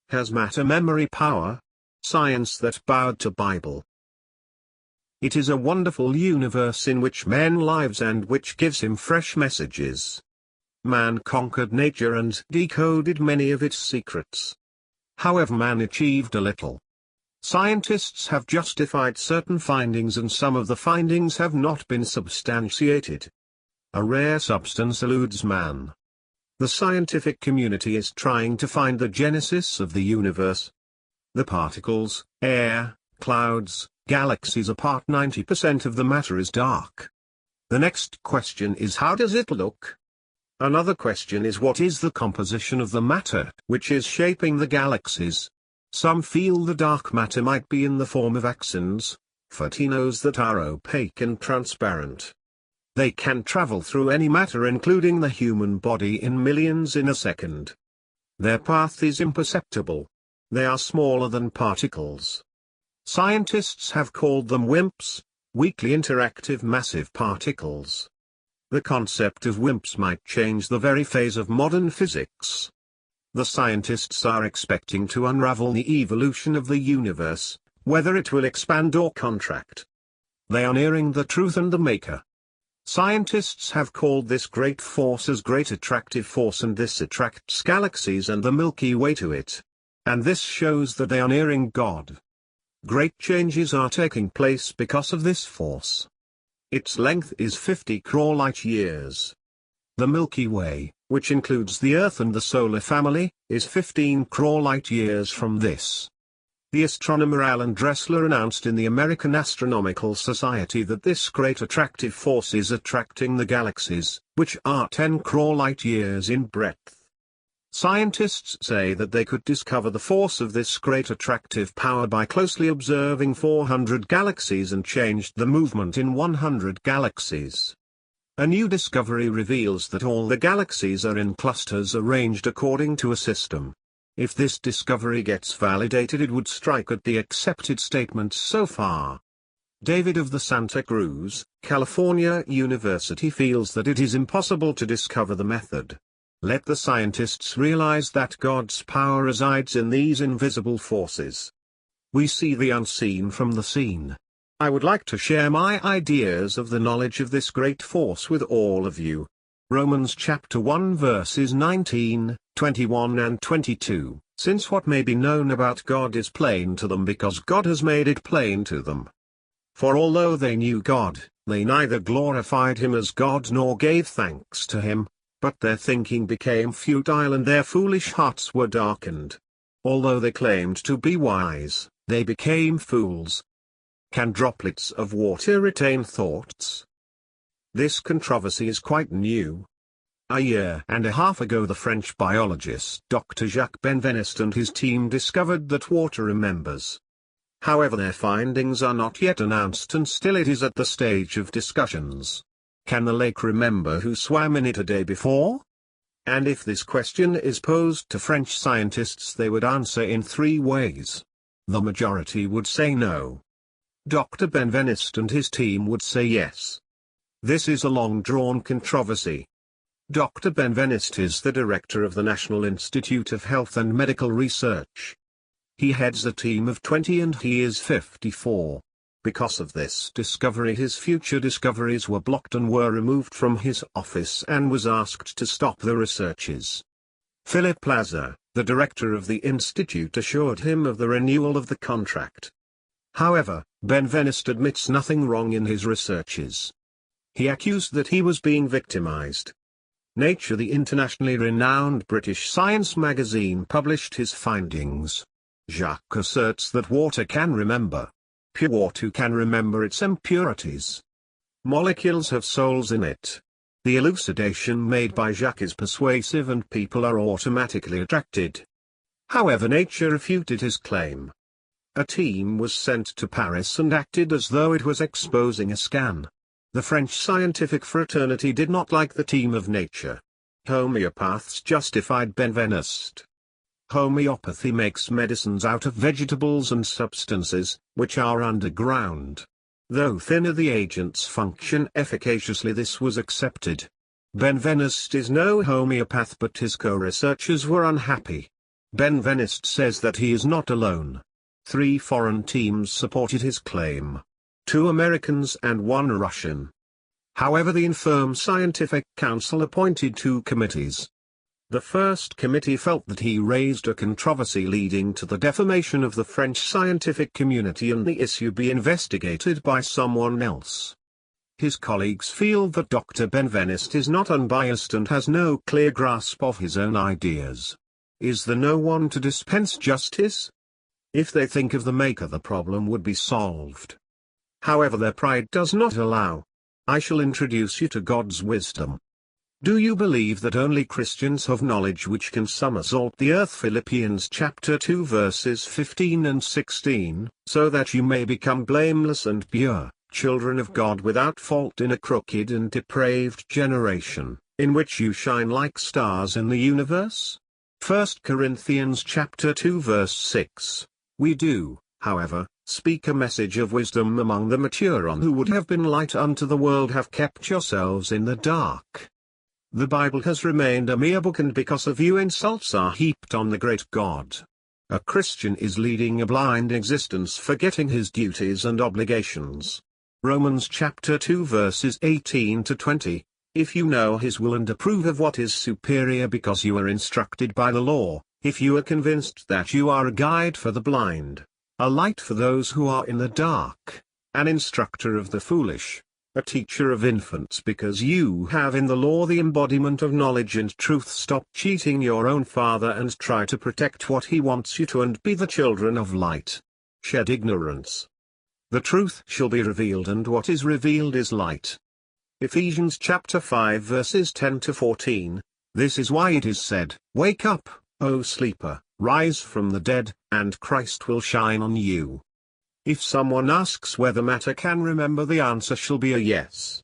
Has matter memory power? Science that bowed to Bible. It is a wonderful universe in which man lives and which gives him fresh messages. Man conquered nature and decoded many of its secrets. However, man achieved a little. Scientists have justified certain findings and some of the findings have not been substantiated. A rare substance eludes man. The scientific community is trying to find the genesis of the universe. The particles, air, clouds, galaxies apart, 90% of the matter is dark. The next question is, how does it look? Another question is, what is the composition of the matter which is shaping the galaxies? Some feel the dark matter might be in the form of axons, photons that are opaque and transparent. They can travel through any matter including the human body in millions in a second. Their path is imperceptible. They are smaller than particles. Scientists have called them WIMPs, weakly interactive massive particles. The concept of WIMPs might change the very phase of modern physics. The scientists are expecting to unravel the evolution of the universe, whether it will expand or contract. They are nearing the truth and the maker. Scientists have called this great force as Great Attractive Force, and this attracts galaxies and the Milky Way to it. And this shows that they are nearing God. Great changes are taking place because of this force. Its length is 50 crore light years. The Milky Way, which includes the Earth and the solar family, is 15 crore light years from this. The astronomer Alan Dressler announced in the American Astronomical Society that this great attractive force is attracting the galaxies, which are 10 crore light years in breadth. Scientists say that they could discover the force of this great attractive power by closely observing 400 galaxies and changed the movement in 100 galaxies. A new discovery reveals that all the galaxies are in clusters arranged according to a system. If this discovery gets validated, it would strike at the accepted statements so far. David of the Santa Cruz, California University feels that it is impossible to discover the method. Let the scientists realize that God's power resides in these invisible forces. We see the unseen from the seen. I would like to share my ideas of the knowledge of this great force with all of you. Romans chapter 1 verses 19, 21 and 22, since what may be known about God is plain to them because God has made it plain to them. For although they knew God, they neither glorified him as God nor gave thanks to him, but their thinking became futile and their foolish hearts were darkened. Although they claimed to be wise, they became fools. Can droplets of water retain thoughts? This controversy is quite new. A year and a half ago, the French biologist Dr. Jacques Benveniste and his team discovered that water remembers. However, their findings are not yet announced and still it is at the stage of discussions. Can the lake remember who swam in it a day before? And if this question is posed to French scientists, they would answer in 3 ways. The majority would say no. Dr. Benveniste and his team would say yes. This is a long-drawn controversy. Dr. Benveniste is the director of the National Institute of Health and Medical Research. He heads a team of 20 and he is 54. Because of this discovery, his future discoveries were blocked and were removed from his office and was asked to stop the researches. Philip Plaza, the director of the institute, assured him of the renewal of the contract. However, Benveniste admits nothing wrong in his researches. He accused that he was being victimized. Nature, the internationally renowned British science magazine, published his findings. Jacques asserts that water can remember. Pure water can remember its impurities. Molecules have souls in it. The elucidation made by Jacques is persuasive and people are automatically attracted. However, nature refuted his claim. A team was sent to Paris and acted as though it was exposing a scam. The French scientific fraternity did not like the team of nature. Homeopaths justified Benveniste. Homeopathy makes medicines out of vegetables and substances, which are underground. Though thinner, the agents function efficaciously. This was accepted. Benveniste is no homeopath, but his co-researchers were unhappy. Benveniste says that he is not alone. 3 foreign teams supported his claim. 2 Americans and 1 Russian. However, the infirm scientific council appointed 2 committees. The first committee felt that he raised a controversy leading to the defamation of the French scientific community and the issue be investigated by someone else. His colleagues feel that Dr. Benveniste is not unbiased and has no clear grasp of his own ideas. Is there no one to dispense justice? If they think of the maker, the problem would be solved. However, their pride does not allow. I shall introduce you to God's wisdom. Do you believe that only Christians have knowledge which can somersault the earth? Philippians chapter 2 verses 15 and 16, so that you may become blameless and pure, children of God without fault in a crooked and depraved generation, in which you shine like stars in the universe? 1 Corinthians chapter 2 verse 6. We do, however, speak a message of wisdom among the mature, on who would have been light unto the world have kept yourselves in the dark. The Bible has remained a mere book, and because of you insults are heaped on the great God. A Christian is leading a blind existence, forgetting his duties and obligations. Romans chapter 2 verses 18 to 20. If you know his will and approve of what is superior because you are instructed by the law, if you are convinced that you are a guide for the blind, a light for those who are in the dark, an instructor of the foolish, a teacher of infants, because you have in the law the embodiment of knowledge and truth, stop cheating your own Father and try to protect what he wants you to, and be the children of light. Shed ignorance. The truth shall be revealed, and what is revealed is light. Ephesians chapter 5 verses 10 to 14. This is why it is said, Wake up, O sleeper, rise from the dead, and Christ will shine on you. If someone asks whether matter can remember, the answer shall be a yes.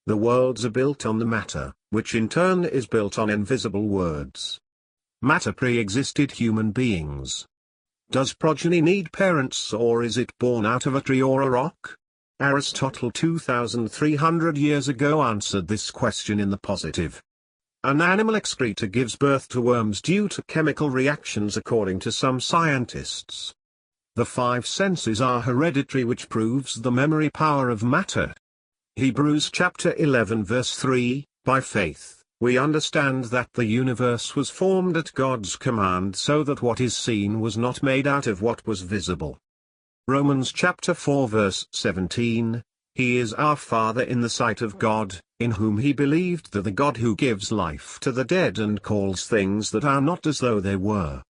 The worlds are built on the matter, which in turn is built on invisible words. Matter pre-existed human beings. Does progeny need parents, or is it born out of a tree or a rock? Aristotle 2,300 years ago answered this question in the positive. An animal excreta gives birth to worms due to chemical reactions, according to some scientists. The 5 senses are hereditary, which proves the memory power of matter. Hebrews chapter 11 verse 3, by faith, we understand that the universe was formed at God's command, so that what is seen was not made out of what was visible. Romans chapter 4 verse 17, He is our Father in the sight of God, in whom he believed, that the God who gives life to the dead and calls things that are not as though they were.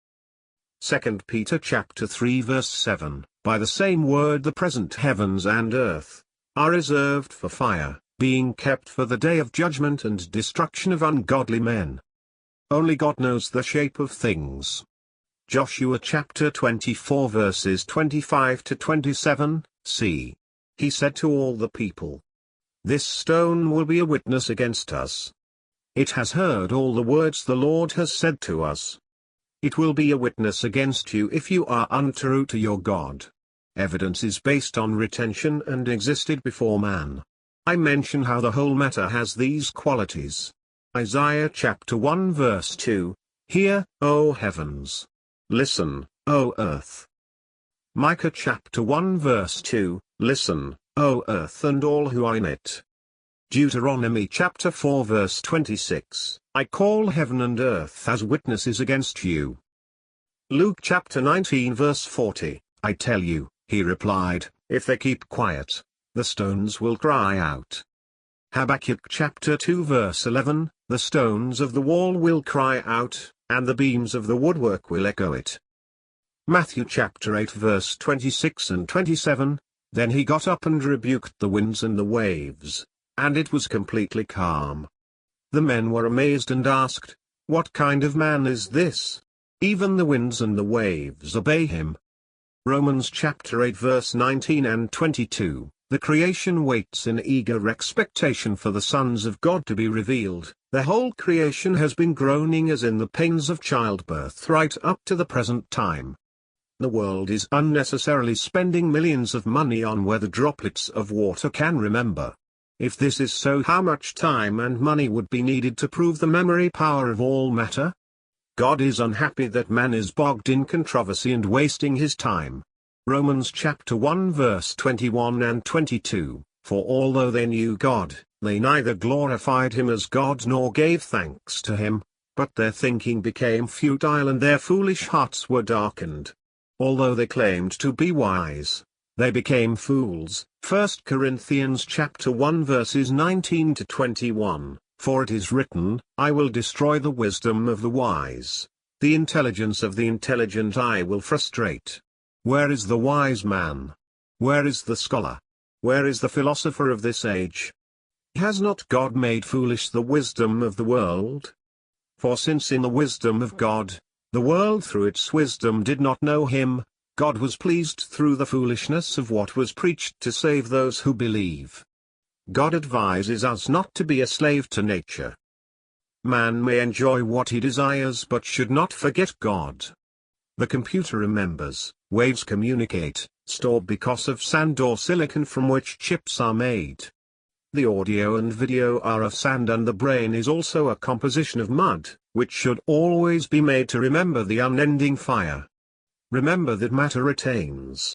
2 Peter chapter 3 verse 7, by the same word the present heavens and earth are reserved for fire, being kept for the day of judgment and destruction of ungodly men. Only God knows the shape of things. Joshua chapter 24 verses 25 to 27, see. He said to all the people, This stone will be a witness against us. It has heard all the words the Lord has said to us. It will be a witness against you if you are untrue to your God. Evidence is based on retention and existed before man. I mention how the whole matter has these qualities. Isaiah chapter 1 verse 2, Hear, O heavens! Listen, O earth! Micah chapter 1 verse 2, Listen, O earth and all who are in it. Deuteronomy chapter 4 verse 26, I call heaven and earth as witnesses against you. Luke chapter 19 verse 40, I tell you, he replied, if they keep quiet, the stones will cry out. Habakkuk chapter 2 verse 11, the stones of the wall will cry out, and the beams of the woodwork will echo it. Matthew chapter 8 verse 26 and 27, then he got up and rebuked the winds and the waves, and it was completely calm. The men were amazed and asked, What kind of man is this? Even the winds and the waves obey him. Romans chapter 8 verse 19 and 22, the creation waits in eager expectation for the sons of God to be revealed. The whole creation has been groaning as in the pains of childbirth right up to the present time. The world is unnecessarily spending millions of money on where the droplets of water can remember. If this is so, how much time and money would be needed to prove the memory power of all matter? God is unhappy that man is bogged in controversy and wasting his time. Romans chapter 1 verse 21 and 22, For although they knew God, they neither glorified him as God nor gave thanks to him, but their thinking became futile and their foolish hearts were darkened. Although they claimed to be wise, they became fools. 1 Corinthians chapter 1 verses 19 to 21, For it is written, I will destroy the wisdom of the wise, the intelligence of the intelligent I will frustrate. Where is the wise man? Where is the scholar? Where is the philosopher of this age? Has not God made foolish the wisdom of the world? For since in the wisdom of God, the world through its wisdom did not know him, God was pleased through the foolishness of what was preached to save those who believe. God advises us not to be a slave to nature. Man may enjoy what he desires but should not forget God. The computer remembers, waves communicate, stored because of sand or silicon from which chips are made. The audio and video are of sand and the brain is also a composition of mud, which should always be made to remember the unending fire. Remember that matter retains,